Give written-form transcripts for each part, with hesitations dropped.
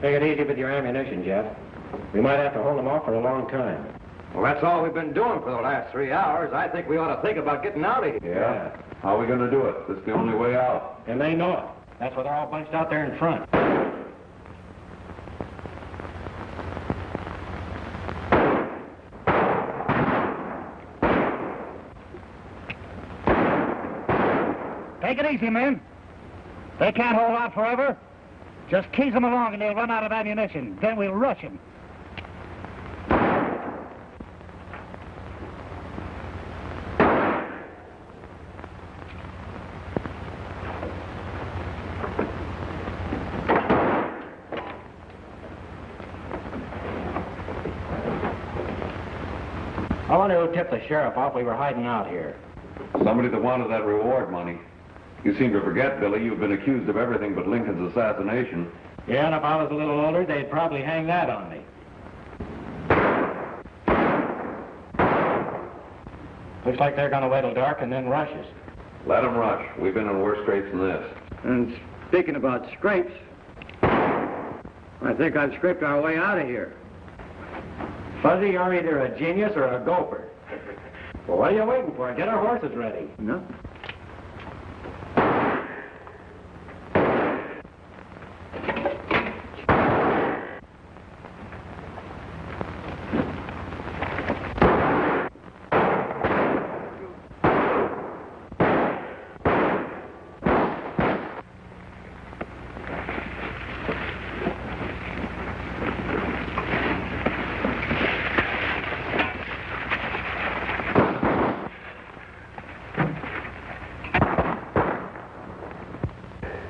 Take it easy with your ammunition, Jeff. We might have to hold them off for a long time. Well, that's all we've been doing for the last 3 hours. I think we ought to think about getting out of here. Yeah. How are we going to do it? This is the only way out. And they know it. That's why they're all bunched out there in front. Take it easy, men. They can't hold out forever. Just tease them along and they'll run out of ammunition. Then we'll rush them. I wonder who tipped the sheriff off we were hiding out here. Somebody that wanted that reward money. You seem to forget, Billy, you've been accused of everything but Lincoln's assassination. Yeah, and if I was a little older, they'd probably hang that on me. Looks like they're going to wait till dark and then rush us. Let them rush. We've been in worse scrapes than this. And speaking about scrapes, I think I've scraped our way out of here. Fuzzy, you're either a genius or a gopher. Well, what are you waiting for? Get our horses ready. No.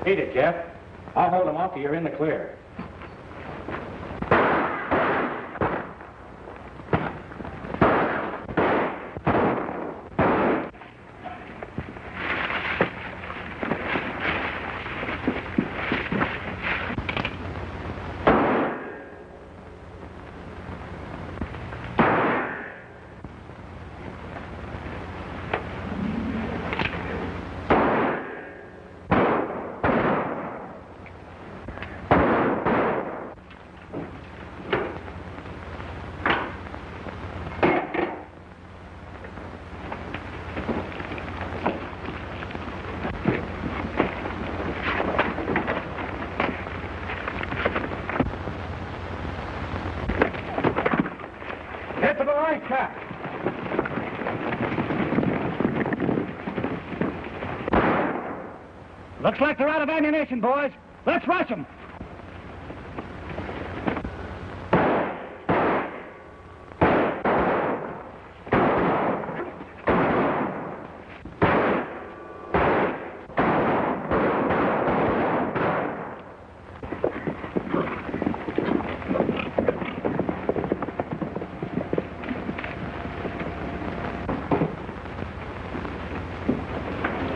Beat it, Jeff. I'll hold them off till you're in the clear. Looks like they're out of ammunition, boys. Let's rush them.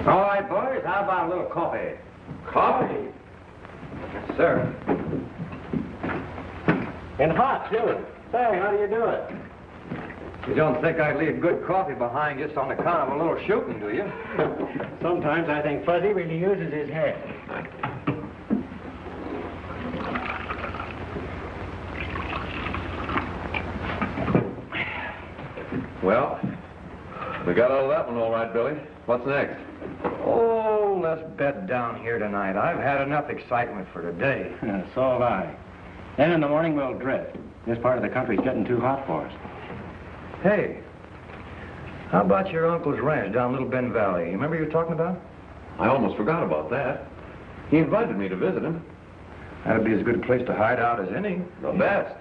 All right, boys, how about a little coffee? Coffee? Yes, sir. And hot, too. Say, how do you do it? You don't think I'd leave good coffee behind just on account of a little shooting, do you? Sometimes I think Fuzzy really uses his head. Well, we got out of that one all right, Billy. What's next? Oh, let's bed down here tonight. I've had enough excitement for today. So have I. Then in the morning we'll drift. This part of the country's getting too hot for us. Hey, how about your uncle's ranch down Little Bend Valley? You remember you were talking about? I almost forgot about that. He invited me to visit him. That'd be as good a place to hide out as any. The best.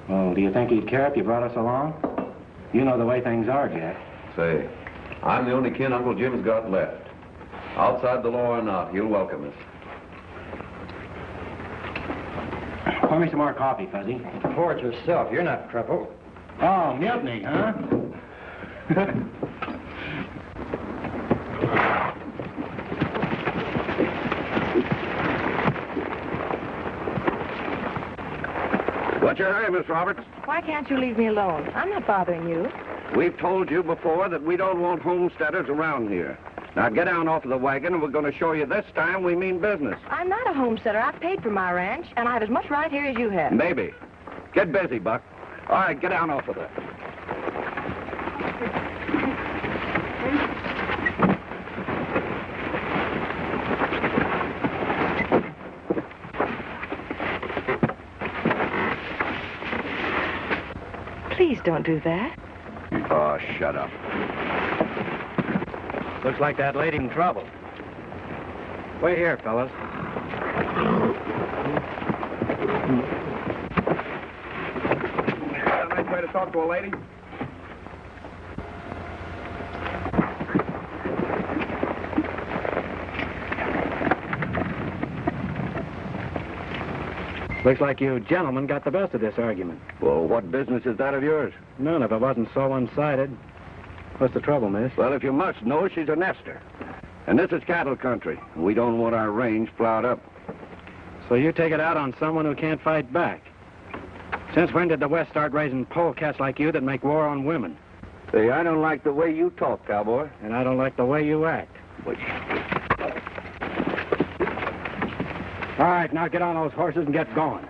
Well, do you think he'd care if you brought us along? You know the way things are, Jack. Say, I'm the only kin Uncle Jim's got left. Outside the law or not, he'll welcome us. Pour me some more coffee, Fuzzy. Pour it yourself. You're not trouble. Oh, mutiny, huh? What's your hurry, Miss Roberts? Why can't you leave me alone? I'm not bothering you. We've told you before that we don't want homesteaders around here. Now get down off of the wagon, and we're going to show you this time we mean business. I'm not a homesteader. I've paid for my ranch, and I have as much right here as you have. Maybe. Get busy, Buck. All right, get down off of there. Please don't do that. Oh, shut up. Looks like that lady's in trouble. Wait here, fellas. A nice way to talk to a lady. Looks like you gentlemen got the best of this argument. Well, what business is that of yours? None if it wasn't so one-sided. What's the trouble, miss? Well, if you must know, she's a nester. And this is cattle country. We don't want our range plowed up. So you take it out on someone who can't fight back. Since when did the West start raising polecats like you that make war on women? See, I don't like the way you talk, cowboy. And I don't like the way you act. All right, now get on those horses and get going.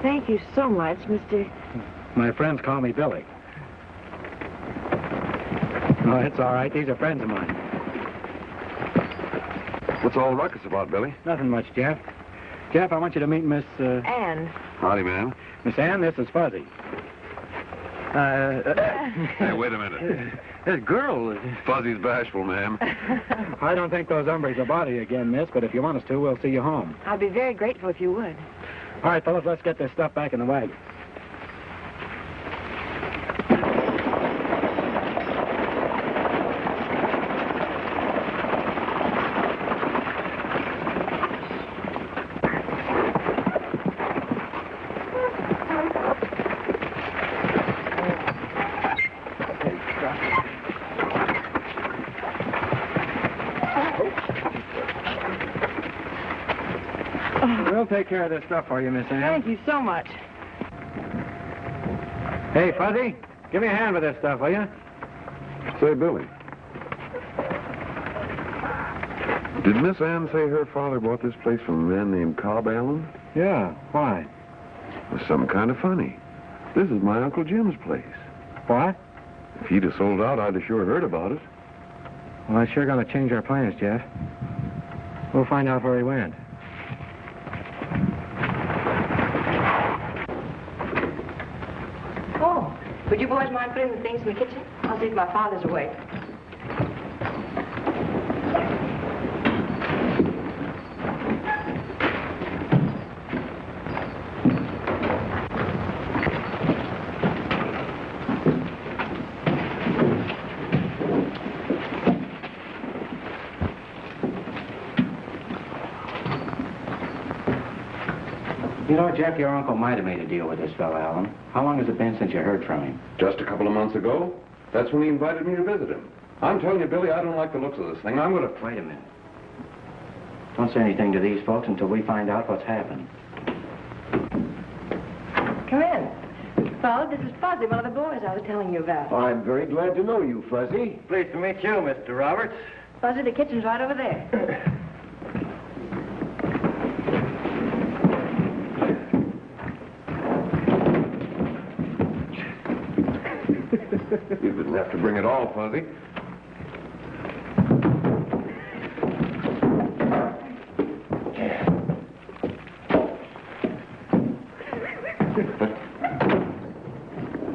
Thank you so much, Mr. My friends call me Billy. Oh, it's all right. These are friends of mine. What's all the ruckus about, Billy? Nothing much, Jeff. Jeff, I want you to meet Miss, Anne. Howdy, ma'am. Miss Ann. This is Fuzzy. Hey, wait a minute. This girl... Fuzzy's bashful, ma'am. I don't think those hombres will bother you again, miss, but if you want us to, we'll see you home. I'd be very grateful if you would. All right, fellas, let's get this stuff back in the wagon. We'll take care of this stuff for you, Miss Ann. Thank you so much. Hey, Fuzzy, give me a hand with this stuff, will you? Say, Billy. Did Miss Ann say her father bought this place from a man named Cobb Allen? Yeah, why? It was some kind of funny. This is my Uncle Jim's place. What? If he'd have sold out, I'd have sure heard about it. Well, that's sure going to change our plans, Jeff. We'll find out where he went. Oh, would you boys mind putting the things in the kitchen? I'll see if my father's awake. You know, Jeff, your uncle might have made a deal with this fellow, Allen. How long has it been since you heard from him? Just a couple of months ago. That's when he invited me to visit him. I'm telling you, Billy, I don't like the looks of this thing. I'm going to... Wait a minute. Don't say anything to these folks until we find out what's happened. Come in. Father, this is Fuzzy, one of the boys I was telling you about. I'm very glad to know you, Fuzzy. Pleased to meet you, Mr. Roberts. Fuzzy, the kitchen's right over there. You didn't have to bring it all, Fuzzy.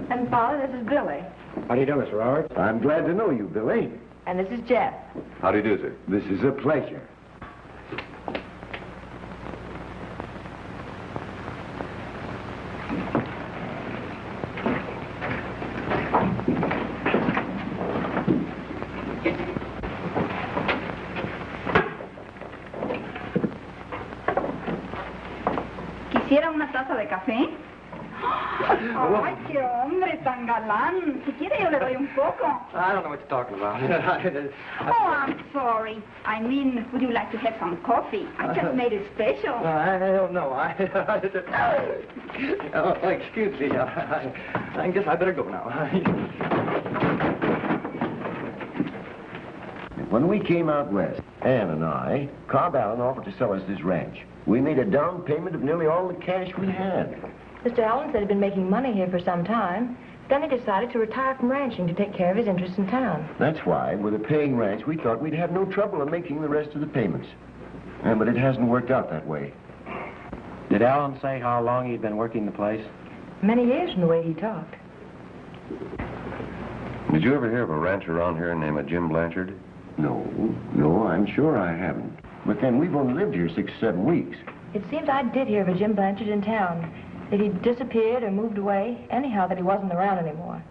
And Father, this is Billy. How do you do, Mr. Roberts? I'm glad to know you, Billy. And this is Jeff. How do you do, sir? This is a pleasure. ¿Quisiera una taza de café? Ay, qué hombre tan galán. Si quiere, yo le doy un poco. I don't know what you're talking about. Oh, I'm sorry. I mean, would you like to have some coffee? I just made it special. I don't know. Oh, excuse me. I guess I better go now. When we came out west, Ann and I, Cobb Allen offered to sell us this ranch. We made a down payment of nearly all the cash we had. Mr. Allen said he'd been making money here for some time. Then he decided to retire from ranching to take care of his interests in town. That's why, with a paying ranch, we thought we'd have no trouble in making the rest of the payments. But it hasn't worked out that way. Did Allen say how long he'd been working the place? Many years from the way he talked. Did you ever hear of a rancher around here named Jim Blanchard? No, I'm sure I haven't. But then we've only lived here 6 or 7 weeks. It seems I did hear of a Jim Blanchard in town. That he'd disappeared or moved away. Anyhow, that he wasn't around anymore.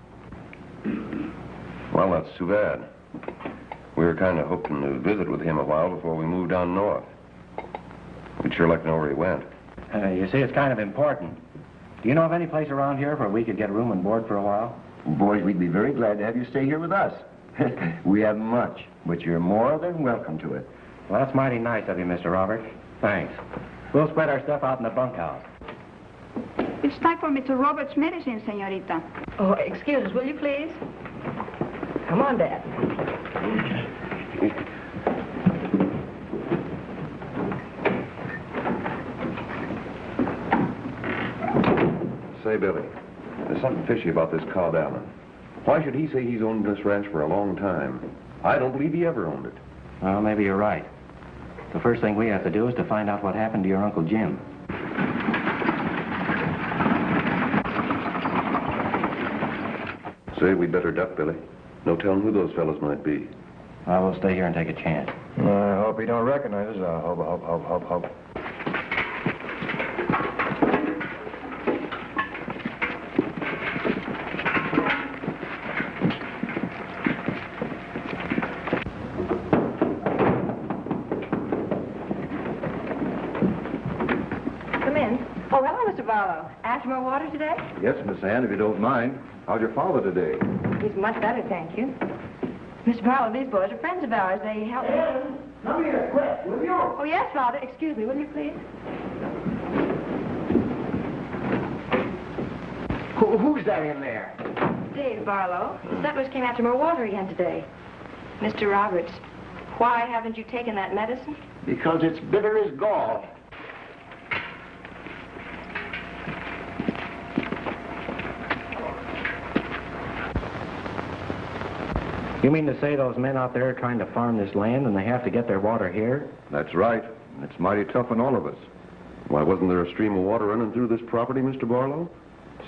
Well, that's too bad. We were kind of hoping to visit with him a while before we moved on north. We'd sure like to know where he went. You see, it's kind of important. Do you know of any place around here where we could get room and board for a while? Boys, we'd be very glad to have you stay here with us. We haven't much, but you're more than welcome to it. Well, that's mighty nice of you, Mr. Robert. Thanks. We'll spread our stuff out in the bunkhouse. It's time for Mr. Robert's medicine, señorita. Oh, excuse us, will you please? Come on, Dad. Say, Billy, there's something fishy about this Cobb Allen. Why should he say he's owned this ranch for a long time? I don't believe he ever owned it. Well, maybe you're right. The first thing we have to do is to find out what happened to your Uncle Jim. Say, we'd better duck, Billy. No telling who those fellas might be. I will stay here and take a chance. I hope he don't recognize us. Hope. Come in. Oh, hello, Mr. Barlow. After more water today? Yes, Miss Ann, if you don't mind. How's your father today? He's much better, thank you. Mr. Barlow, these boys are friends of ours. They help me. Come here, quick, will you? Oh, yes, Father. Excuse me, will you please? Who's that in there? Dave Barlow. The settlers came after more water again today. Mr. Roberts, why haven't you taken that medicine? Because it's bitter as gall. You mean to say those men out there are trying to farm this land and they have to get their water here? That's right. It's mighty tough on all of us. Why, wasn't there a stream of water running through this property, Mr. Barlow?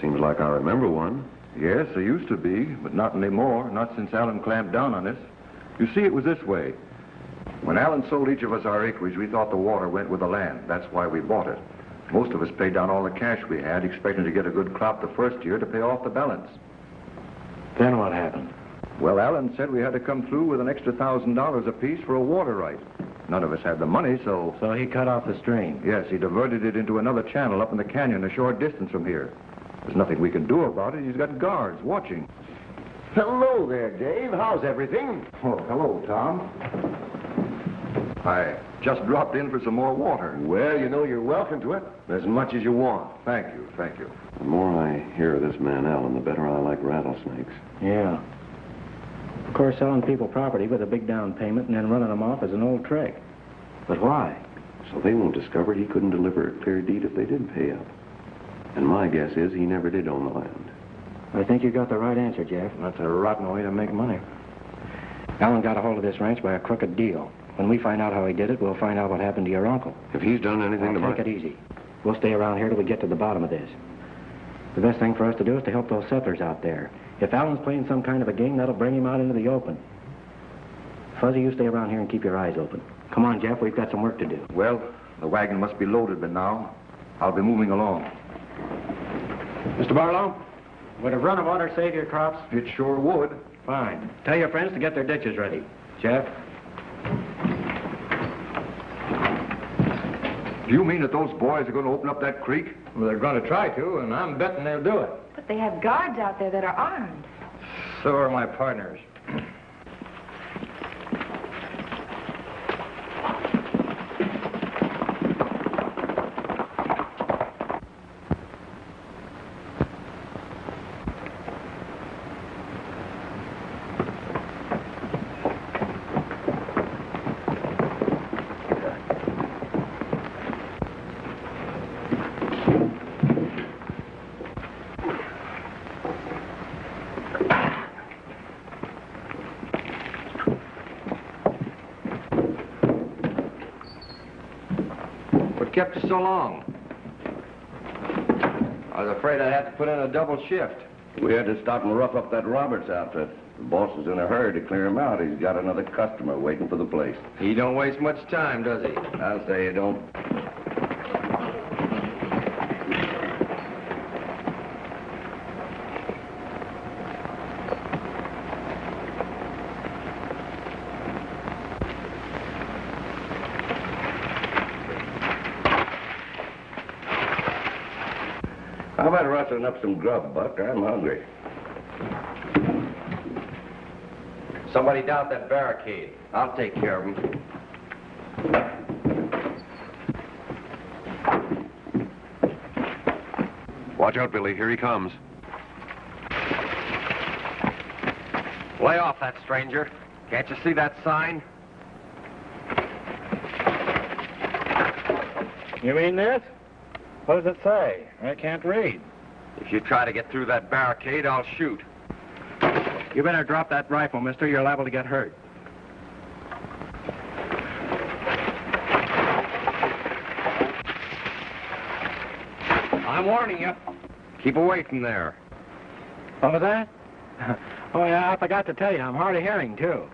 Seems like I remember one. Yes, there used to be, but not anymore. Not since Allen clamped down on us. You see, it was this way. When Allen sold each of us our acreage, we thought the water went with the land. That's why we bought it. Most of us paid down all the cash we had, expecting to get a good crop the first year to pay off the balance. Then what happened? Well, Allen said we had to come through with an extra $1,000 apiece for a water right. None of us had the money, so... So he cut off the stream? Yes, he diverted it into another channel up in the canyon a short distance from here. There's nothing we can do about it. He's got guards watching. Hello there, Dave. How's everything? Oh, hello, Tom. I just dropped in for some more water. Well, you know you're welcome to it. As much as you want. Thank you, thank you. The more I hear of this man Allen, the better I like rattlesnakes. Yeah. Of course, selling people property with a big down payment and then running them off is an old trick. But why? So they won't discover he couldn't deliver a clear deed if they did pay up. And my guess is he never did own the land. I think you got the right answer, Jeff. That's a rotten way to make money. Allen got a hold of this ranch by a crooked deal. When we find out how he did it, we'll find out what happened to your uncle. If he's done anything to take it easy. We'll stay around here till we get to the bottom of this. The best thing for us to do is to help those settlers out there. If Allen's playing some kind of a game, that'll bring him out into the open. Fuzzy, you stay around here and keep your eyes open. Come on, Jeff, we've got some work to do. Well, the wagon must be loaded by now. I'll be moving along. Mr. Barlow, would a run of water save your crops? It sure would. Fine. Tell your friends to get their ditches ready. Jeff? Do you mean that those boys are going to open up that creek? Well, they're going to try to, and I'm betting they'll do it. But they have guards out there that are armed. So are my partners. Kept you so long? I was afraid I'd have to put in a double shift. We had to stop and rough up that Roberts outfit. The boss is in a hurry to clear him out. He's got another customer waiting for the place. He don't waste much time, does he? I'll say you don't. How about rustling up some grub, Buck? I'm hungry. Somebody down that barricade. I'll take care of him. Watch out, Billy. Here he comes. Lay off that stranger. Can't you see that sign? You mean this? What does it say? I can't read. If you try to get through that barricade, I'll shoot. You better drop that rifle, mister. You're liable to get hurt. I'm warning you. Keep away from there. What was that? Oh, yeah, I forgot to tell you. I'm hard of hearing, too.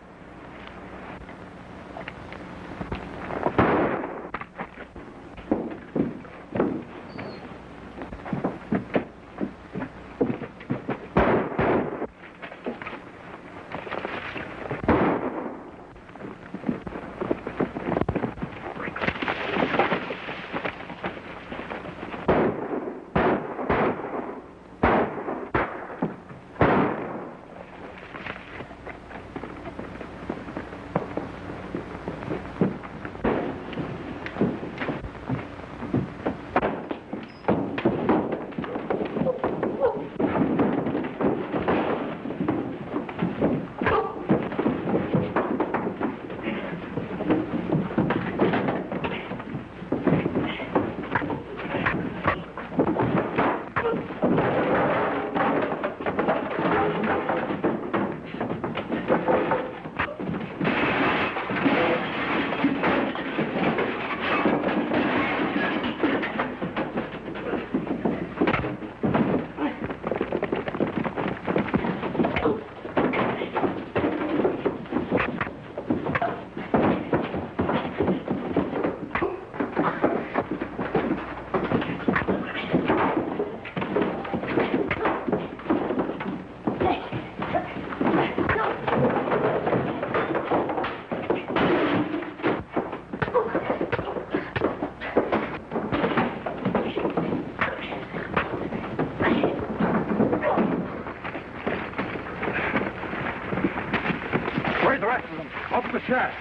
Open the shack.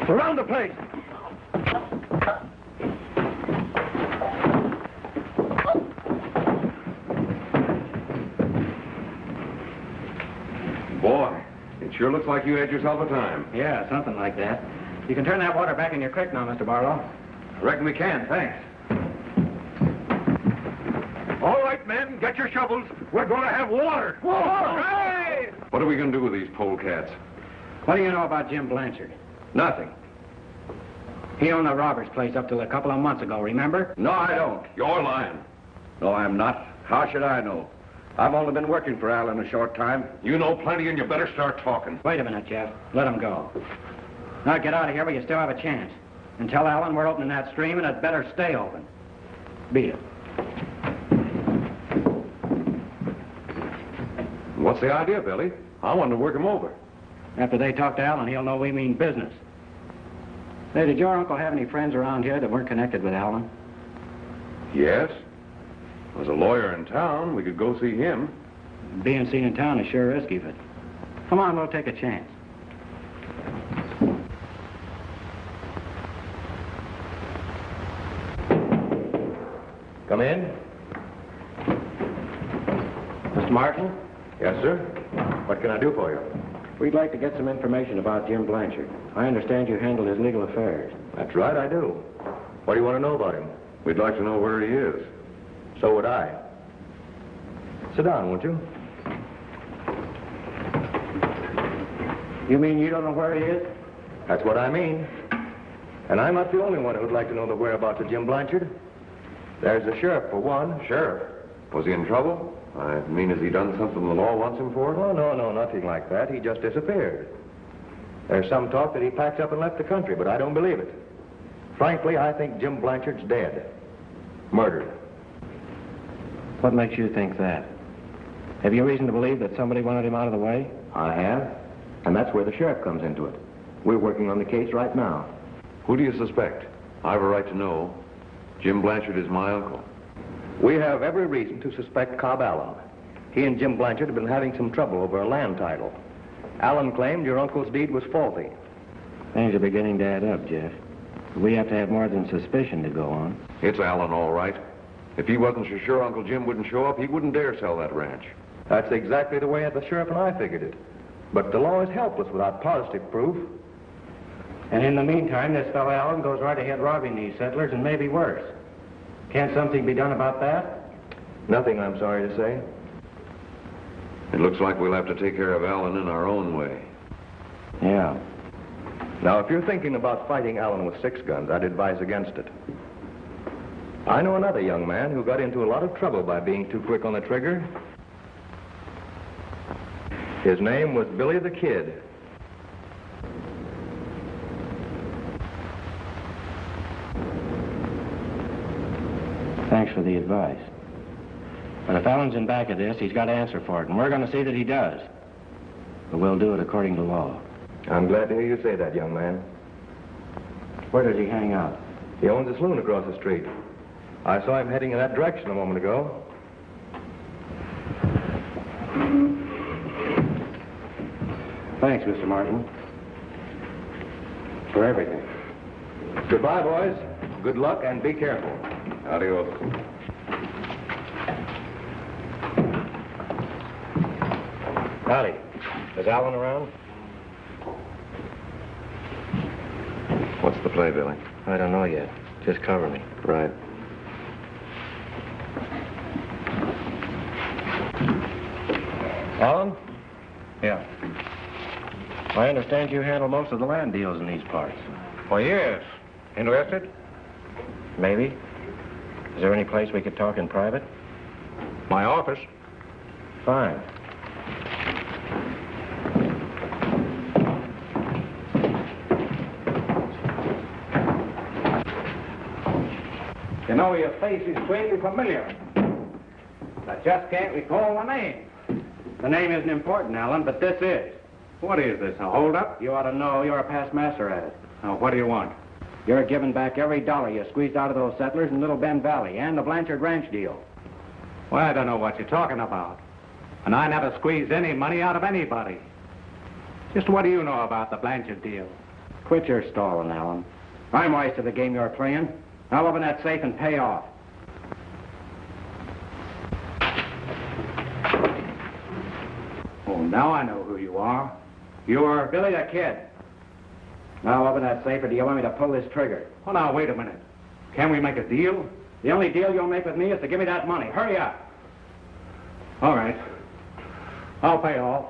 Surround the place. Boy, it sure looks like you had yourself a time. Yeah, something like that. You can turn that water back in your creek now, Mr. Barlow. Reckon we can, thanks. All right, men, get your shovels. We're going to have water. Whoa! Hey! What are we going to do with these polecats? What do you know about Jim Blanchard? Nothing. He owned the Roberts place up till a couple of months ago, remember? No, I don't. You're lying. No, I'm not. How should I know? I've only been working for Allen a short time. You know plenty, and you better start talking. Wait a minute, Jeff. Let him go. Now get out of here, but you still have a chance. And tell Allen we're opening that stream, and it better stay open. Beat it. What's the idea, Billy? I want to work him over. After they talk to Allen, he'll know we mean business. Say, did your uncle have any friends around here that weren't connected with Allen? Yes. There's a lawyer in town. We could go see him. Being seen in town is sure risky, but come on, we'll take a chance. Come in. Mr. Martin, Yes, sir. What can I do for you? we'd like to get some information about Jim Blanchard. I understand you handle his legal affairs. That's right, I do. What do you want to know about him? We'd like to know where he is. So would I. Sit down, won't you? You mean you don't know where he is? That's what I mean. And I'm not the only one who'd like to know the whereabouts of Jim Blanchard. There's the sheriff, for one. Sheriff? Was he in trouble? I mean, has he done something the law wants him for? Oh, no, nothing like that. He just disappeared. There's some talk that he packed up and left the country, but I don't believe it. Frankly, I think Jim Blanchard's dead. Murdered. What makes you think that? Have you reason to believe that somebody wanted him out of the way? I have. And that's where the sheriff comes into it. We're working on the case right now. Who do you suspect? I have a right to know. Jim Blanchard is my uncle. We have every reason to suspect Cobb Allen. He and Jim Blanchard have been having some trouble over a land title. Allen claimed your uncle's deed was faulty. Things are beginning to add up, Jeff. We have to have more than suspicion to go on. It's Allen, all right. If he wasn't so sure Uncle Jim wouldn't show up, he wouldn't dare sell that ranch. That's exactly the way the sheriff and I figured it. But the law is helpless without positive proof. And in the meantime, this fellow Allen goes right ahead robbing these settlers, and maybe worse. Can't something be done about that? Nothing, I'm sorry to say. It looks like we'll have to take care of Allen in our own way. Yeah. Now, if you're thinking about fighting Allen with 6 guns, I'd advise against it. I know another young man who got into a lot of trouble by being too quick on the trigger. His name was Billy the Kid. Thanks for the advice. But if Allen's in back of this, he's got to answer for it, and we're going to see that he does. But we'll do it according to law. I'm glad to hear you say that, young man. Where does he hang out? He owns a saloon across the street. I saw him heading in that direction a moment ago. Thanks, Mr. Martin. For everything. Goodbye, boys. Good luck and be careful. Adios. Howdy. Is Allen around? What's the play, Billy? I don't know yet. Just cover me. Right. Allen? Yeah. I understand you handle most of the land deals in these parts. Well, yes. Interested? Maybe. Is there any place we could talk in private? My office. Fine. You know, your face is vaguely familiar. I just can't recall the name. The name isn't important, Allen, but this is. What is this, a holdup? You ought to know you're a past master at it. Now, what do you want? You're giving back every dollar you squeezed out of those settlers in Little Bend Valley and the Blanchard Ranch deal. Well, I don't know what you're talking about. And I never squeezed any money out of anybody. Just what do you know about the Blanchard deal? Quit your stalling, Allen. I'm wise to the game you're playing. Now open that safe and pay off. Oh, now I know who you are. You're Billy the Kid. Now open that safe, or do you want me to pull this trigger? Oh, now, wait a minute. Can we make a deal? The only deal you'll make with me is to give me that money. Hurry up. All right. I'll pay off.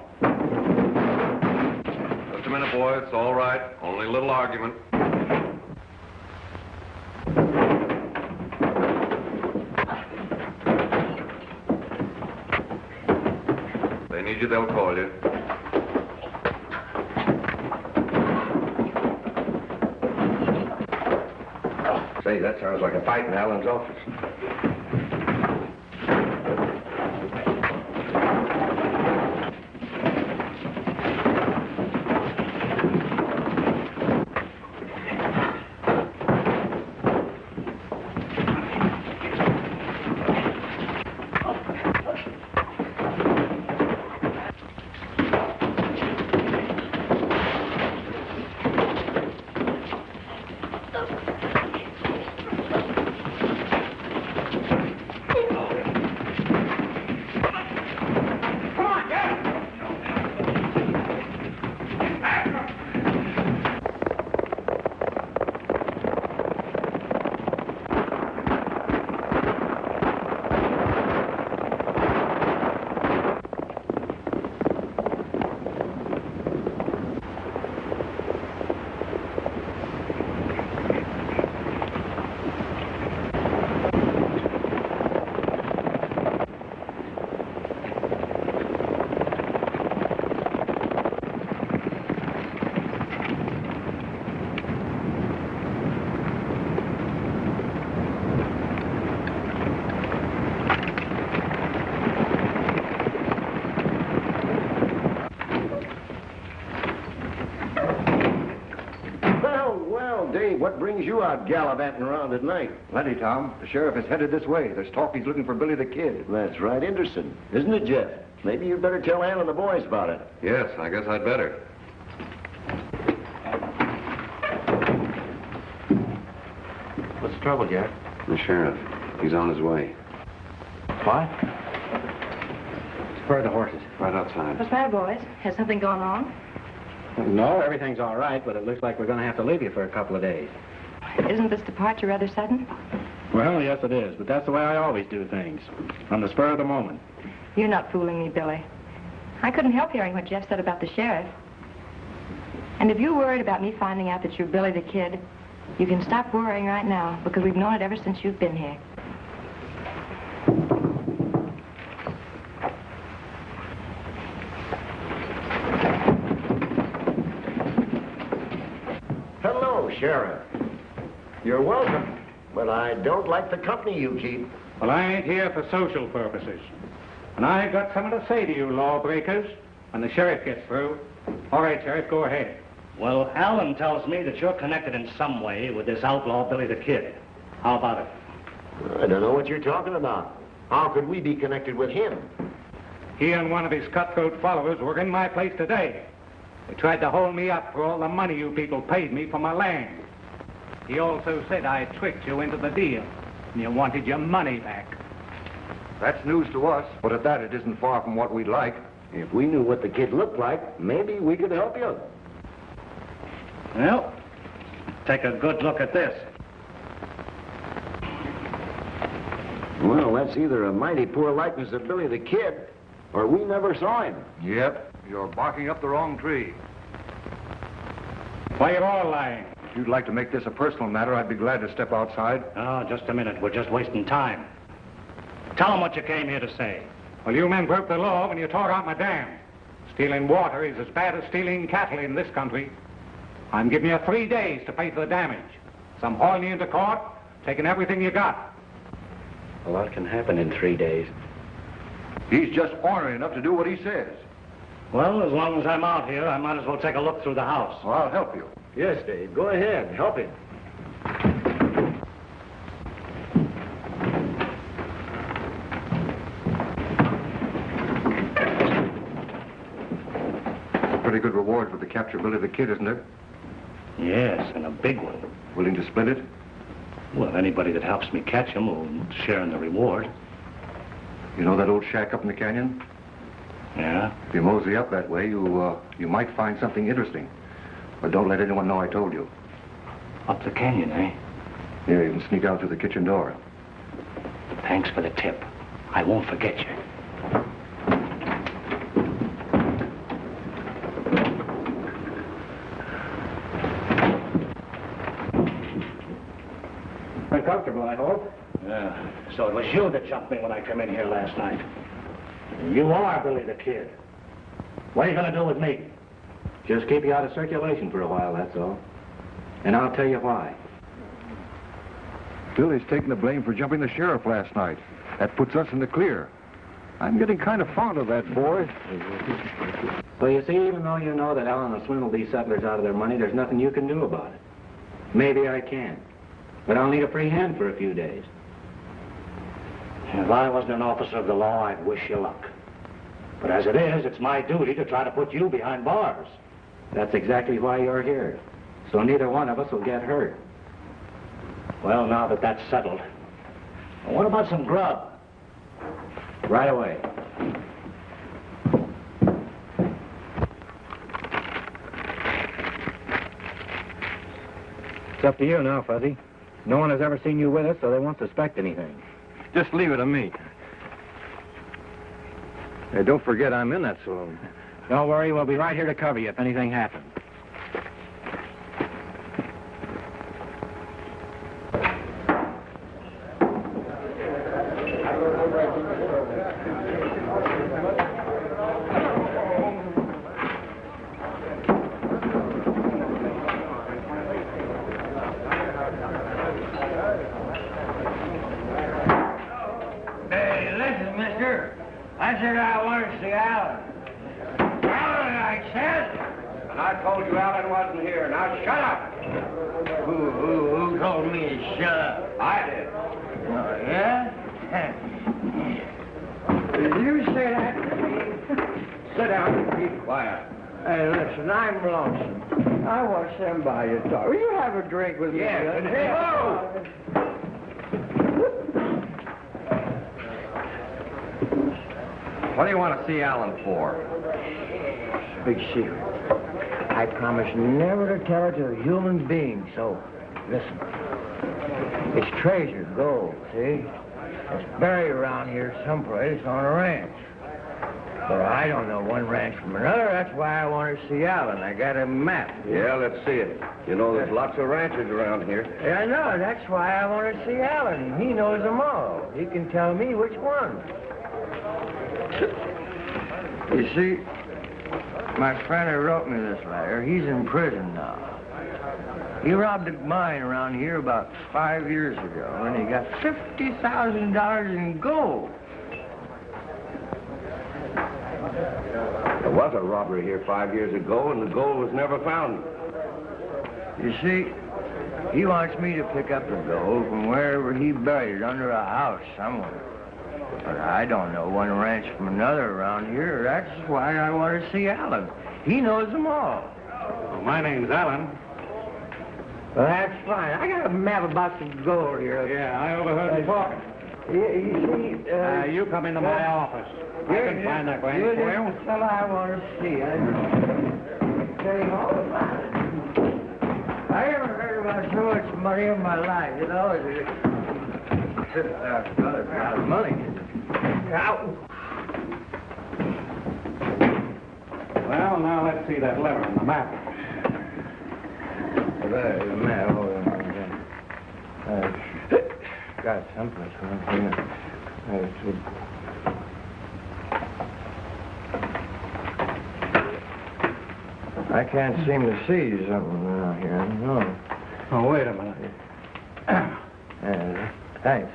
Just a minute, boy. It's all right. Only a little argument. They need you, they'll call you. Say, that sounds like a fight in Allen's office. Say, what brings you out gallivanting around at night? Plenty, Tom. The sheriff is headed this way. There's talk he's looking for Billy the Kid. That's right, interesting. Isn't it, Jeff? Maybe you'd better tell Ann and the boys about it. Yes, I guess I'd better. What's the trouble, Jeff? The sheriff. He's on his way. What? Spur the horses. Right outside. What's the matter, boys? Has something gone wrong? No, everything's all right, but it looks like we're going to have to leave you for a couple of days. Isn't this departure rather sudden? Well, yes, it is, but that's the way I always do things. On the spur of the moment. You're not fooling me, Billy. I couldn't help hearing what Jeff said about the sheriff. And if you're worried about me finding out that you're Billy the Kid, you can stop worrying right now, because we've known it ever since you've been here. Hello, Sheriff. You're welcome, but I don't like the company you keep. Well, I ain't here for social purposes. And I've got something to say to you lawbreakers when the sheriff gets through. All right, Sheriff, go ahead. Well, Allen tells me that you're connected in some way with this outlaw Billy the Kid. How about it? I don't know what you're talking about. How could we be connected with him? He and one of his cutthroat followers were in my place today. They tried to hold me up for all the money you people paid me for my land. He also said I tricked you into the deal, and you wanted your money back. That's news to us, but at that, it isn't far from what we'd like. If we knew what the kid looked like, maybe we could help you. Well, take a good look at this. Well, that's either a mighty poor likeness of Billy the Kid, or we never saw him. Yep, you're barking up the wrong tree. Why, you're all lying. If you'd like to make this a personal matter, I'd be glad to step outside. Oh, just a minute. We're just wasting time. Tell them what you came here to say. Well, you men broke the law when you tore out my dam. Stealing water is as bad as stealing cattle in this country. I'm giving you 3 days to pay for the damage. So I'm hauling you into court, taking everything you got. A lot can happen in 3 days. He's just ornery enough to do what he says. Well, as long as I'm out here, I might as well take a look through the house. Well, I'll help you. Yes, Dave. Go ahead. Help him. Pretty good reward for the capture of Billy the Kid, isn't it? Yes, and a big one. Willing to split it? Well, anybody that helps me catch him will share in the reward. You know that old shack up in the canyon? Yeah? If you mosey up that way, you might find something interesting. But don't let anyone know I told you. Up the canyon, eh? Yeah, you can sneak out through the kitchen door. Thanks for the tip. I won't forget you. Comfortable, I hope. Yeah. So it was you that jumped me when I came in here last night. You are Billy the Kid. What are you going to do with me? Just keep you out of circulation for a while, that's all. And I'll tell you why. Billy's taking the blame for jumping the sheriff last night. That puts us in the clear. I'm getting kind of fond of that boy. Well, you see, even though you know that Allen will swindle these settlers out of their money, there's nothing you can do about it. Maybe I can. But I'll need a free hand for a few days. If I wasn't an officer of the law, I'd wish you luck. But as it is, it's my duty to try to put you behind bars. That's exactly why you're here. So neither one of us will get hurt. Well, now that that's settled, what about some grub? Right away. It's up to you now, Fuzzy. No one has ever seen you with us, so they won't suspect anything. Just leave it to me. Hey, don't forget I'm in that saloon. Don't worry, we'll be right here to cover you if anything happens. I said I wanted to see Allen. Allen, I said. And I told you Allen wasn't here. Now shut up. Who told me to shut up. I did. Oh, yeah? Did you say that to me? Sit down and keep quiet. Hey, listen, I'm lonesome. I want somebody to talk. Will you have a drink with me? Yeah. Hey, What do you want to see Allen for? big secret. I promise never to tell it to a human being, so listen. It's treasure, gold, see? It's buried around here someplace on a ranch. But I don't know one ranch from another. That's why I want to see Allen. I got a map. Yeah, let's see it. You know, there's lots of ranches around here. Yeah, I know. That's why I want to see Allen. He knows them all. He can tell me which one. You see, my friend who wrote me this letter, he's in prison now. He robbed a mine around here about 5 years ago, and he got $50,000 in gold. There was a robbery here 5 years ago, and the gold was never found. You see, he wants me to pick up the gold from wherever he buried it, under a house somewhere. But I don't know one ranch from another around here. That's why I want to see Allen. He knows them all. Well, my name's Allen. Well, that's fine. I got a map about some gold here. Yeah, I overheard you talking. You see, You come into my office. I can find that ranch for you're you. the fellow I want to see. I tell you all about it. I never heard about so much money in my life. You know, it's $50,000 a lot of money. Ow. Well, now let's see that letter on the map. There's a map. Hold on. Got someplace around here. I can't seem to see something around here. I don't know. Oh, wait a minute. Thanks.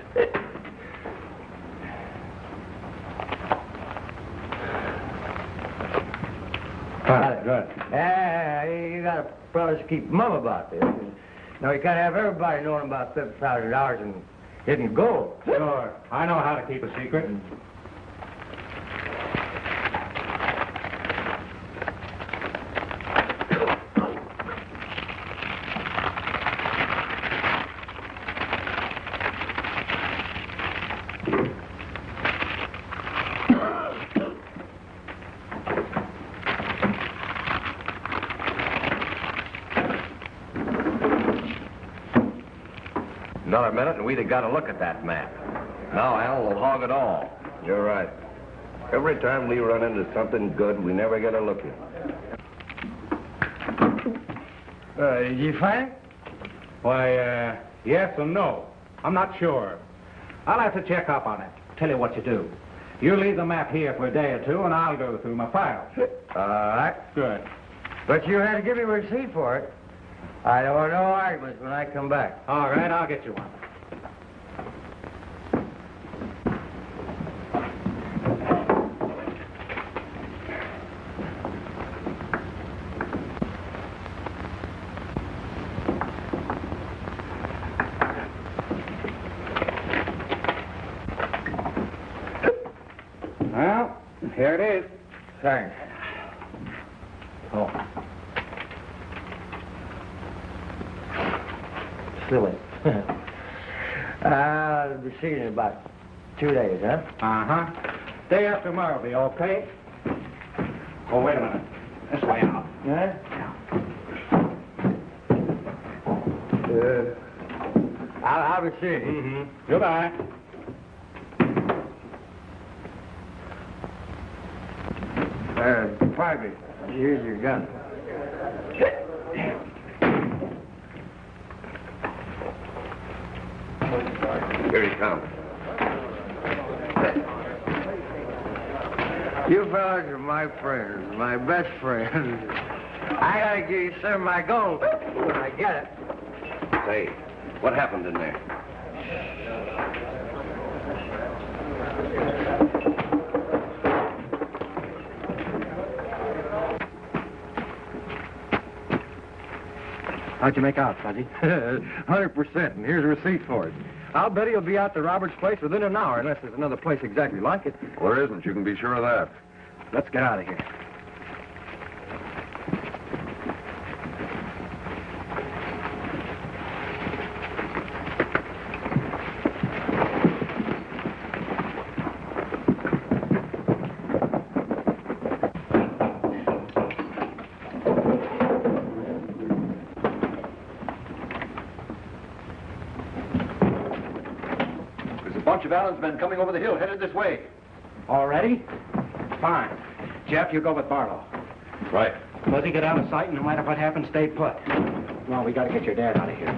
Good. You got to brothers keep mum about this. Now, you can't have everybody knowing about $50,000 in hidden gold. Sure. I know how to keep a secret. Another minute, and we'd have got a look at that map. Now Allen will hog it all. You're right. Every time we run into something good, we never get a look at. Did you find it? Why, yes and no. I'm not sure. I'll have to check up on it. Tell you what you do. You leave the map here for a day or two, and I'll go through my files. All right. Good. But you had to give me a receipt for it. I don't want no arguments when I come back. All right, I'll get you one. Well, here it is. Thanks. Oh. Silly. I'll be seeing you in about 2 days, huh? Uh-huh. Day after tomorrow will be okay. Oh, wait a minute. This way out. Yeah? I'll be seeing you. Mm-hmm. Goodbye. Private, here's your gun. Here he comes. You fellas are my friends, my best friends. I gotta give you some of my gold when I get it. Say, what happened in there? How'd you make out, Fuzzy? 100%, and here's a receipt for it. I'll bet he'll be out to Robert's place within an hour, unless there's another place exactly like it. Well, there isn't. You can be sure of that. Let's get out of here. Bunch of Allen's men coming over the hill, headed this way. Already? Fine. Jeff, you go with Barlow. Right. Fuzzy, get out of sight, and no matter what happens, stay put. Come on, we gotta get your dad out of here.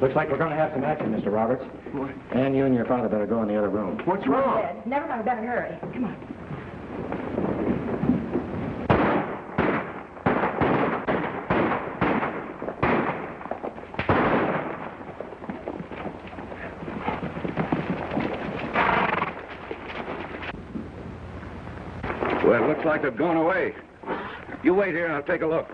Looks like we're gonna have some action, Mr. Roberts. What? And you and your father better go in the other room. What's wrong? Dad, never mind, we better hurry. Come on. Well, it looks like they've gone away. You wait here and I'll take a look.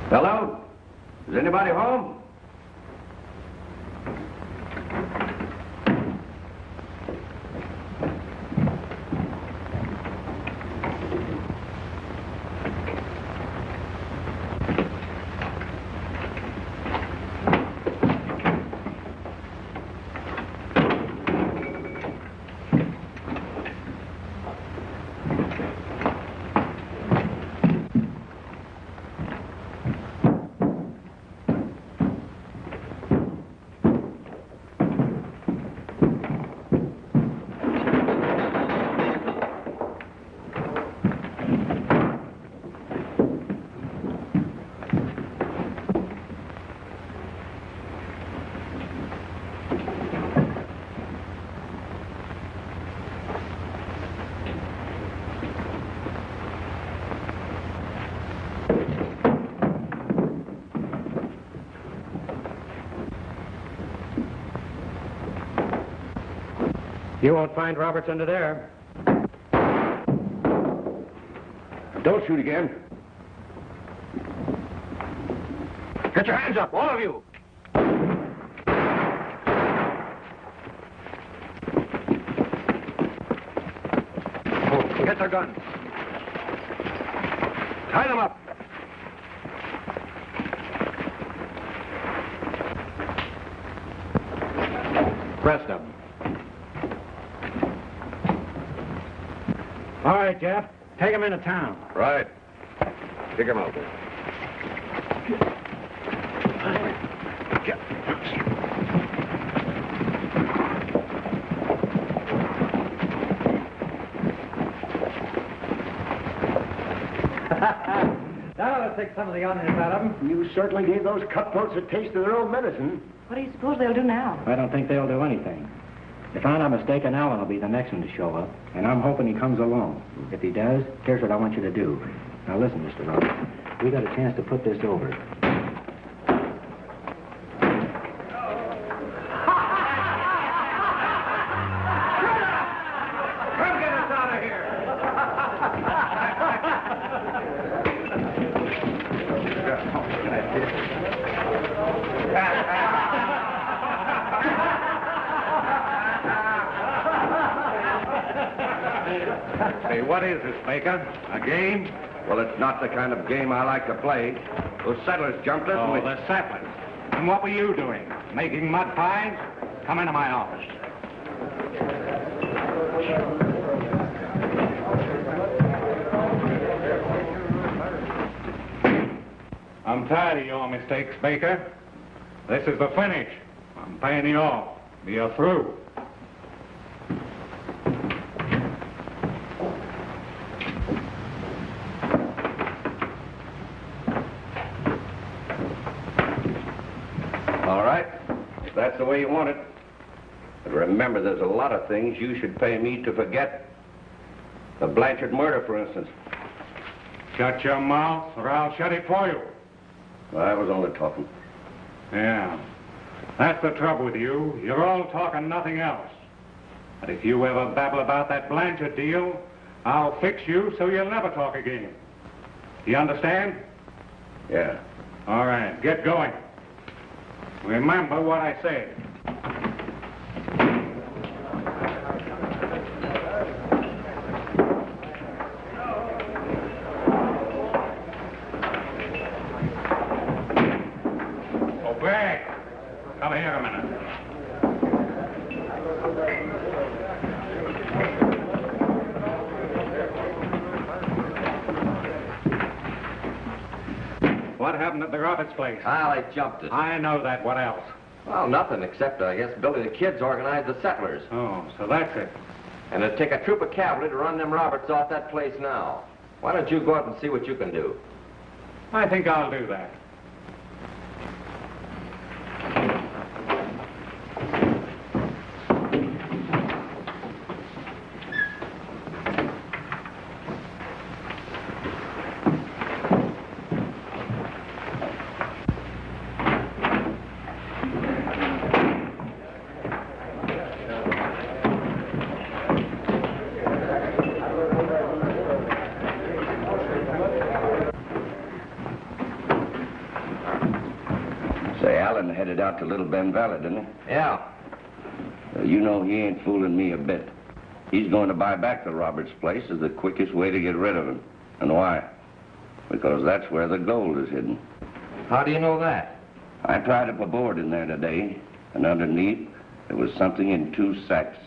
Hello? Is anybody home? You won't find Roberts under there. Don't shoot again. Get your hands up, all of you! Get their guns. Tie them up. Rest of them. All right, Jeff. Take him into town. Right. Kick him out there. That ought to take some of the onions out of them. You certainly gave those cutthroats a taste of their own medicine. What do you suppose they'll do now? I don't think they'll do anything. If I'm not mistaken, Allen will be the next one to show up, and I'm hoping he comes alone. If he does, here's what I want you to do. Now listen, Mr. Roberts, we got a chance to put this over. Come get us out of here! Hey, what is this, Baker? A game? Well, it's not the kind of game I like to play. Those settlers jumped us Oh, and we... the settlers. And what were you doing? Making mud pies? Come into my office. I'm tired of your mistakes, Baker. This is the finish. I'm paying you off. You're through. All right, if that's the way you want it. But remember, there's a lot of things you should pay me to forget. The Blanchard murder, for instance. Shut your mouth, or I'll shut it for you. I was only talking. Yeah. That's the trouble with you. You're all talk and nothing else. But if you ever babble about that Blanchard deal, I'll fix you so you'll never talk again. You understand? Yeah. All right, get going. Remember what I said. Oh, Greg, come here a minute. What happened at the Roberts place? Well, they jumped it. I know that. What else? Well, nothing except, I guess, Billy the Kid's organized the settlers. Oh, so that's it. And it'd take a troop of cavalry to run them Roberts off that place now. Why don't you go out and see what you can do? I think I'll do that. Allen headed out to Little Bend Valley, didn't he? Yeah. You know he ain't fooling me a bit. He's going to buy back the Roberts place as the quickest way to get rid of him. And why? Because that's where the gold is hidden. How do you know that? I pried up a board in there today, and underneath there was something in 2 sacks.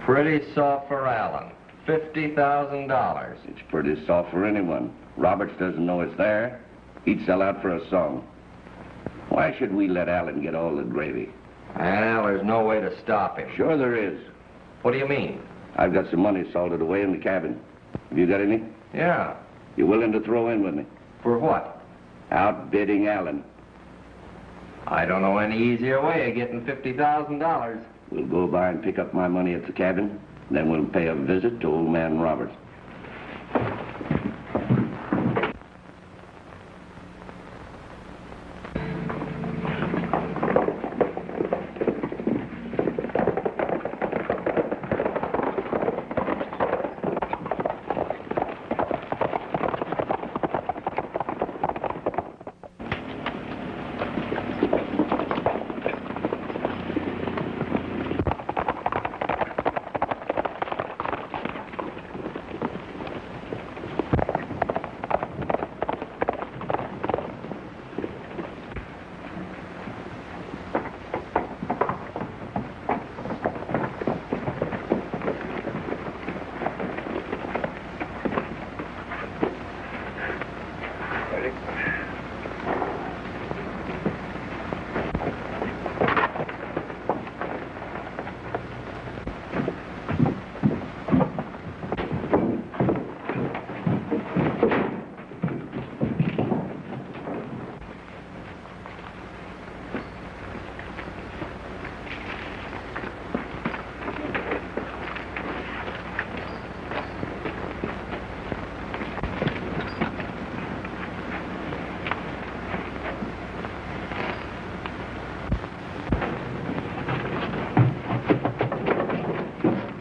Pretty soft for Allen. $50,000. It's pretty soft for anyone. Roberts doesn't know it's there. He'd sell out for a song. Why should we let Allen get all the gravy? Well, there's no way to stop him. Sure there is. What do you mean? I've got some money salted away in the cabin. Have you got any? Yeah. You willing to throw in with me? For what? Outbidding Allen. I don't know any easier way of getting $50,000. We'll go by and pick up my money at the cabin. Then we'll pay a visit to old man Roberts.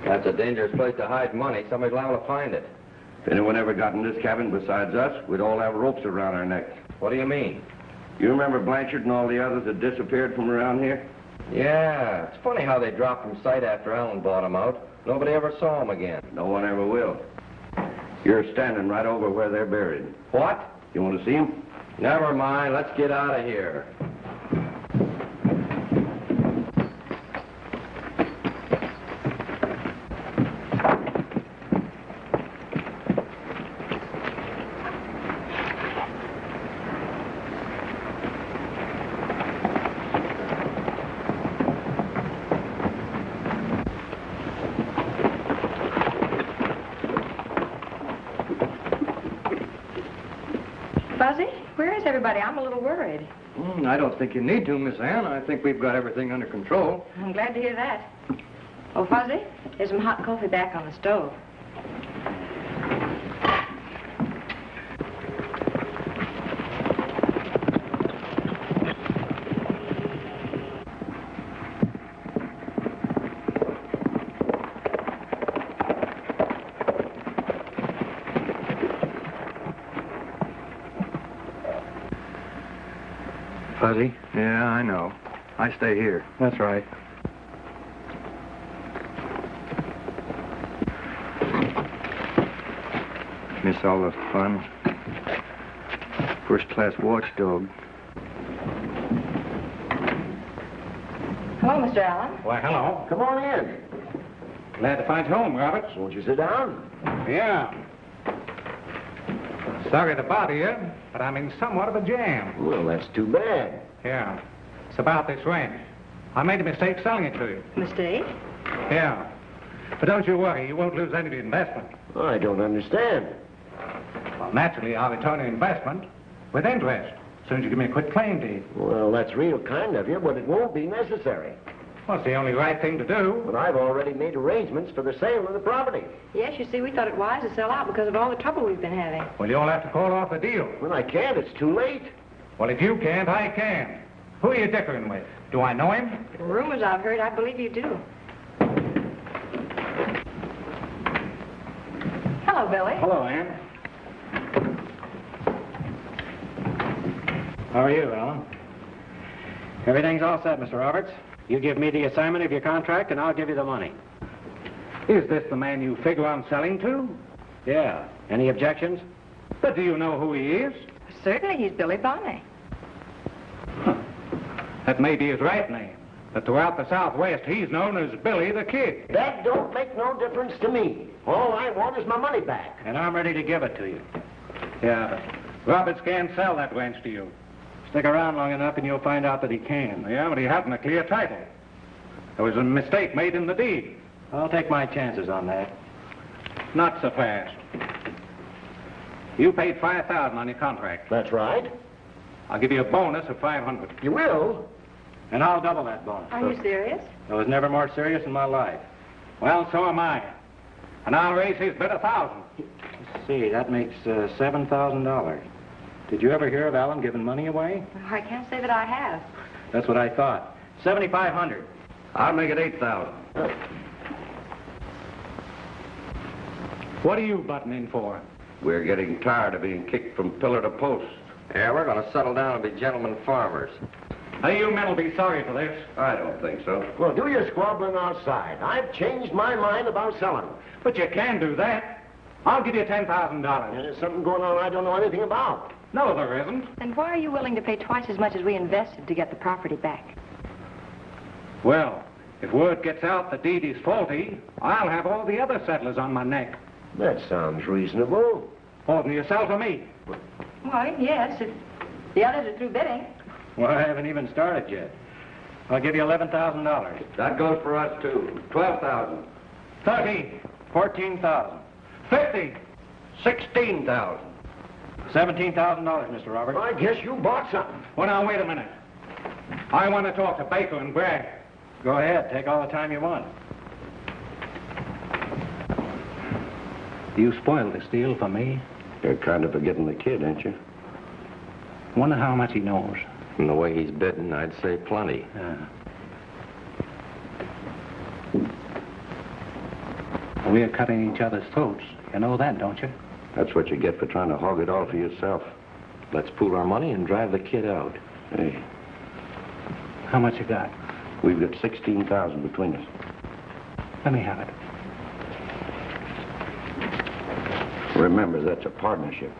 That's a dangerous place to hide money. Somebody's liable to find it. If anyone ever got in this cabin besides us, we'd all have ropes around our necks. What do you mean? You remember Blanchard and all the others that disappeared from around here? Yeah. It's funny how they dropped from sight after Allen bought them out. Nobody ever saw them again. No one ever will. You're standing right over where they're buried. What? You want to see them? Never mind. Let's get out of here. Fuzzy, where is everybody? I'm a little worried. I don't think you need to, Miss Ann. I think we've got everything under control. I'm glad to hear that. Oh, Fuzzy, there's some hot coffee back on the stove. Fuzzy? Yeah, I know. I stay here. That's right. Miss all the fun. First-class watchdog. Hello, Mr. Allen. Why, hello. Come on in. Glad to find you home, Roberts. Won't you sit down? Yeah. Sorry to bother you, but I'm in somewhat of a jam. Well, that's too bad. Yeah. It's about this ranch. I made a mistake selling it to you. Mistake? Yeah. But don't you worry, you won't lose any of the investment. I don't understand. Well, naturally, I'll return the investment with interest as soon as you give me a quick claim deed. Well, that's real kind of you, but it won't be necessary. Well, it's the only right thing to do. But I've already made arrangements for the sale of the property. Yes, you see, we thought it wise to sell out because of all the trouble we've been having. Well, you'll have to call off the deal. Well, I can't. It's too late. Well, if you can't, I can. Who are you dickering with? Do I know him? The rumors I've heard, I believe you do. Hello, Billy. Hello, Ann. How are you, Alan? Everything's all set, Mr. Roberts. You give me the assignment of your contract, and I'll give you the money. Is this the man you figure on selling to? Yeah. Any objections? But do you know who he is? Certainly, he's Billy Bonney. That may be his right name. But throughout the Southwest, he's known as Billy the Kid. That don't make no difference to me. All I want is my money back. And I'm ready to give it to you. Yeah, but Roberts can't sell that ranch to you. Stick around long enough and you'll find out that he can. Yeah, but he hasn't a clear title. There was a mistake made in the deed. I'll take my chances on that. Not so fast. You paid $5,000 on your contract. That's right. I'll give you a bonus of $500. You will? And I'll double that bonus. Are you serious? I was never more serious in my life. Well, so am I. And I'll raise his bid 1,000. Let's see, that makes $7,000. Did you ever hear of Allen giving money away? I can't say that I have. That's what I thought. $7,500. I'll make it 8,000. What are you butting in for? We're getting tired of being kicked from pillar to post. Yeah, we're going to settle down and be gentlemen farmers. Now, you men will be sorry for this. I don't think so. Well, do your squabbling outside. I've changed my mind about selling. But you can do that. I'll give you $10,000. There's something going on I don't know anything about. No, there isn't. Then why are you willing to pay twice as much as we invested to get the property back? Well, if word gets out the deed is faulty, I'll have all the other settlers on my neck. That sounds reasonable. More than yourself or me. Well, yes, if the others are through bidding. Well, I haven't even started yet. I'll give you $11,000. That goes for us, too. 12,000. 13. 14,000. 50. 16,000. $17,000, Mr. Roberts. I guess you bought something. Well, now, wait a minute. I want to talk to Baker and Bragg. Go ahead. Take all the time you want. You spoiled this deal for me. You're kind of forgetting the kid, ain't you? Wonder how much he knows. From the way he's bidding, I'd say plenty. Yeah. We're cutting each other's throats. You know that, don't you? That's what you get for trying to hog it all for yourself. Let's pool our money and drive the kid out. Hey, How much you got? we've got $16,000 between us. Let me have it. Remember, that's a partnership.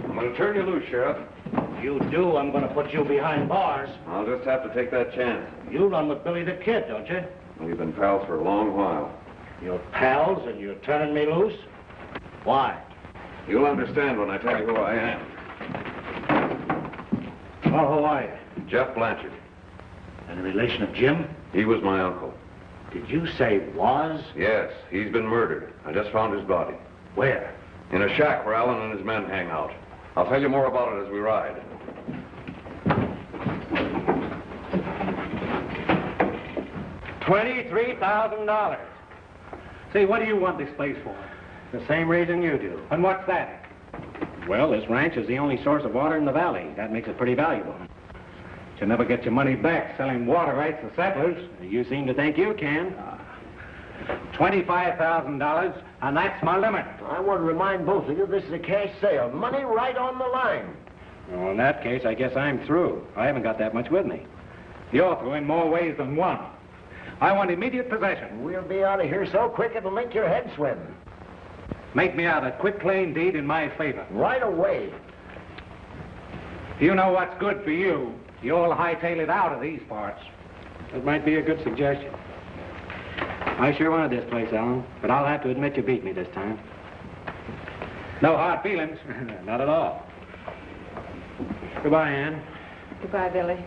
I'm going to turn you loose, Sheriff. You do, I'm going to put you behind bars. I'll just have to take that chance. You run with Billy the Kid, don't you? We've been pals for a long while. You're pals and you're turning me loose? Why? You'll understand when I tell you who I am. Well, who are you? Jeff Blanchard. Any relation of Jim? He was my uncle. Did you say was? Yes, he's been murdered. I just found his body. Where? In a shack where Allen and his men hang out. I'll tell you more about it as we ride. $23,000. Say, what do you want this place for? The same reason you do. And what's that? Well, this ranch is the only source of water in the valley. That makes it pretty valuable. You'll never get your money back selling water rights to settlers. You seem to think you can. $25,000, and that's my limit. I want to remind both of you this is a cash sale. Money right on the line. Well, in that case, I guess I'm through. I haven't got that much with me. You're through in more ways than one. I want immediate possession. We'll be out of here so quick it'll make your head swim. Make me out a quick claim deed in my favor. Right away. You know what's good for you. You'll hightail it out of these parts. That might be a good suggestion. I sure wanted this place, Allen, but I'll have to admit you beat me this time. No hard feelings. Not at all. Goodbye, Ann. Goodbye, Billy.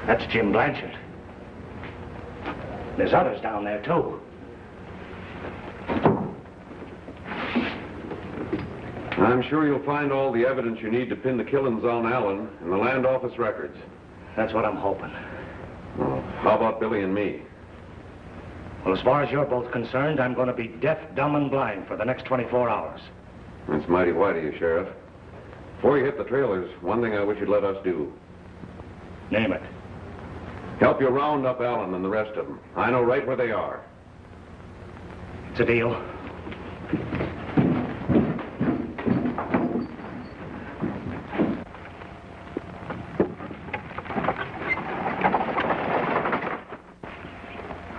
That's Jim Blanchard. There's others down there, too. I'm sure you'll find all the evidence you need to pin the killings on Allen in the land office records. That's what I'm hoping. Well, how about Billy and me? Well, as far as you're both concerned, I'm going to be deaf, dumb, and blind for the next 24 hours. That's mighty white of you, Sheriff. Before you hit the trailers, one thing I wish you'd let us do. Name it. Help you round up Allen and the rest of them. I know right where they are. It's a deal.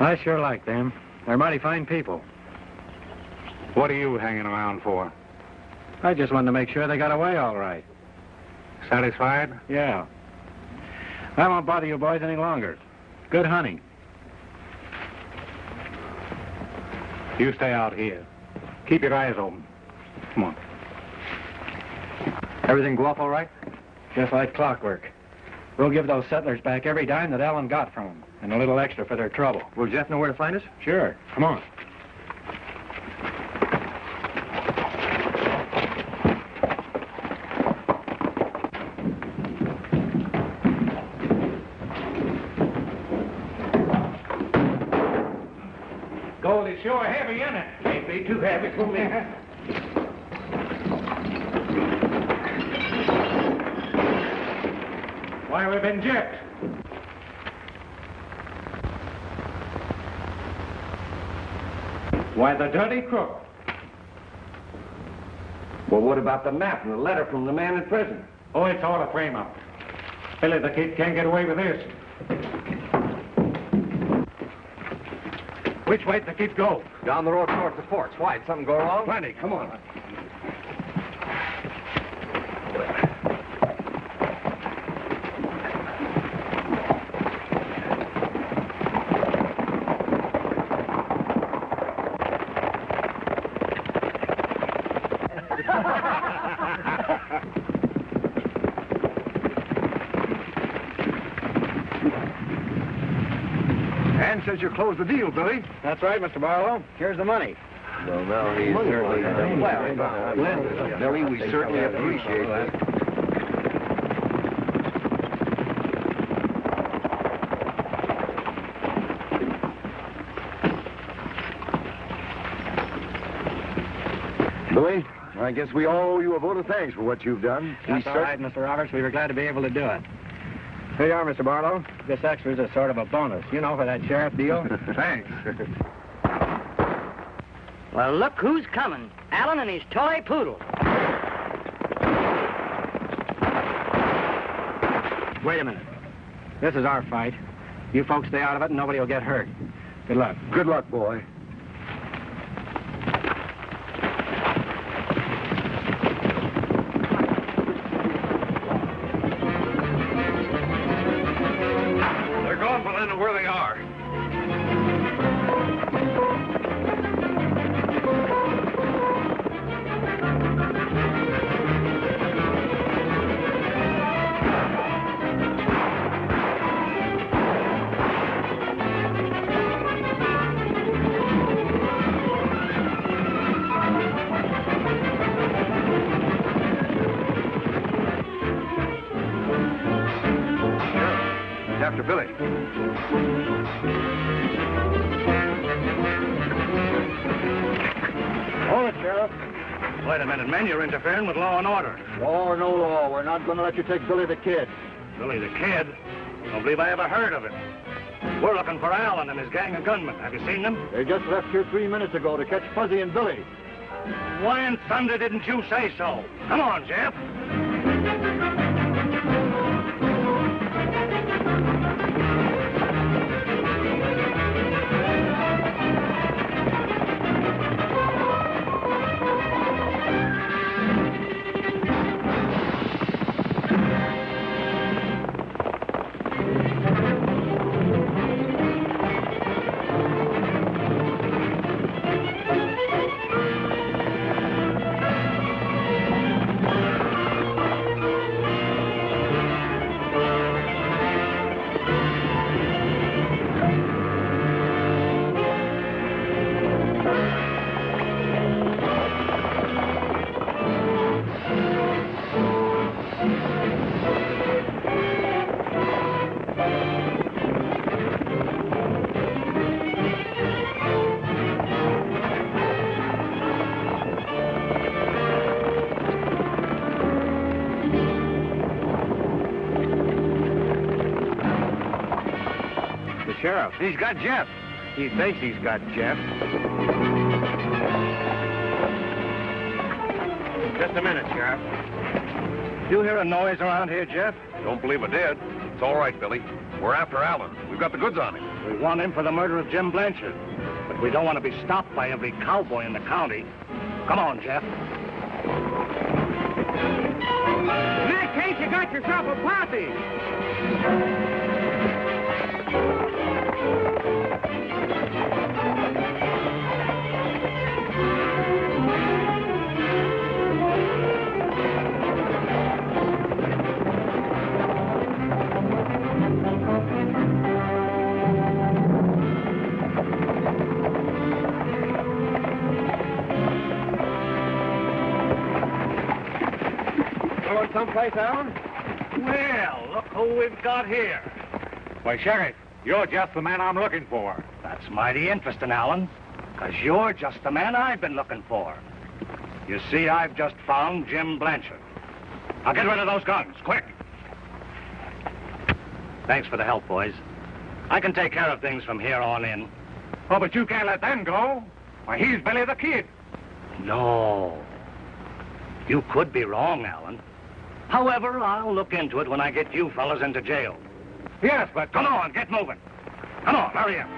I sure like them. They're mighty fine people. What are you hanging around for? I just wanted to make sure they got away all right. Satisfied? Yeah. I won't bother you boys any longer. Good hunting. You stay out here. Keep your eyes open. Come on. Everything go off all right? Just like clockwork. We'll give those settlers back every dime that Allen got from them, and a little extra for their trouble. Will Jeff know where to find us? Sure. Come on. Gold is sure heavy, isn't it? Can't be too heavy for me. Why, we've been gypped. Why, the dirty crook. Well, what about the map and the letter from the man in prison? Oh, it's all a frame-up. Billy the Kid can't get away with this. Which way did the Kid go? Down the road towards the forts. Why, did something go wrong? Plenty. Come on. Ann says you closed the deal, Billy. That's right, Mr. Barlow. Here's the money. Well, now he certainly well, Billy, we certainly appreciate that. Billy, I guess we all owe you a vote of thanks for what you've done. That's all right, Mr. Roberts. We were glad to be able to do it. Here you are, Mr. Barlow. This extra's a sort of a bonus, you know, for that sheriff deal. Thanks. Well, look who's coming. Allen and his toy poodle. Wait a minute. This is our fight. You folks stay out of it and nobody will get hurt. Good luck. Good luck, boy. They're gone, but I know where they are. after Billy. Hold it, Sheriff. Wait a minute, men. You're interfering with law and order. Law or no law, we're not going to let you take Billy the Kid. Billy the Kid? Don't believe I ever heard of him. We're looking for Allen and his gang of gunmen. Have you seen them? They just left here 3 minutes ago to catch Fuzzy and Billy. Why in thunder didn't you say so? Come on, Jeff. Sheriff, he's got Jeff. He thinks he's got Jeff. Just a minute, Sheriff. You hear a noise around here, Jeff? Don't believe I did. It's all right, Billy. We're after Allen. We've got the goods on him. We want him for the murder of Jim Blanchard. But we don't want to be stopped by every cowboy in the county. Come on, Jeff. In that case, you got yourself a posse. Going someplace, Allen? Well, look who we've got here. Why, Sheriff, you're just the man I'm looking for. That's mighty interesting, Allen, because you're just the man I've been looking for. You see, I've just found Jim Blanchard. Now get rid of those guns, quick. Thanks for the help, boys. I can take care of things from here on in. Oh, but you can't let them go. Why, he's Billy the Kid. No. You could be wrong, Allen. However, I'll look into it when I get you fellas into jail. Yes, but... Come on, get moving. Come on, hurry up.